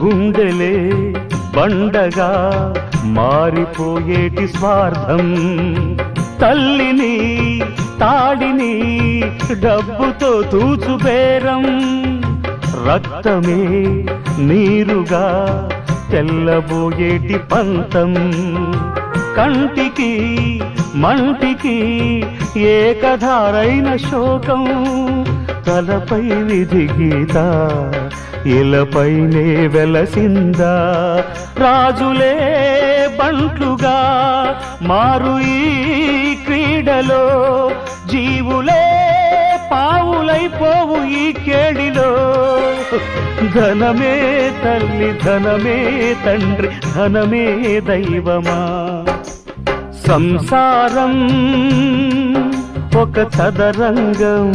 గుండెలే బండగా మారిపోయేటి స్వార్థం, తల్లిని తాడిని డబ్బుతో తూచుబేరం, రక్తమే నీరుగా తెల్లబోయేటి పంతం, కంటికి మంటికి ఏకధారైన శోకం, తలపై విధి గీత ఇలపైనే వెలసిందా, రాజులే బంట్లుగా మారు ఈ క్రీడలో, జీవులే పావులైపోవు ఈ కేడిలో, ధనమే తల్లి ధనమే తండ్రి ధనమే దైవమా, సంసారం ఒక చదరంగం.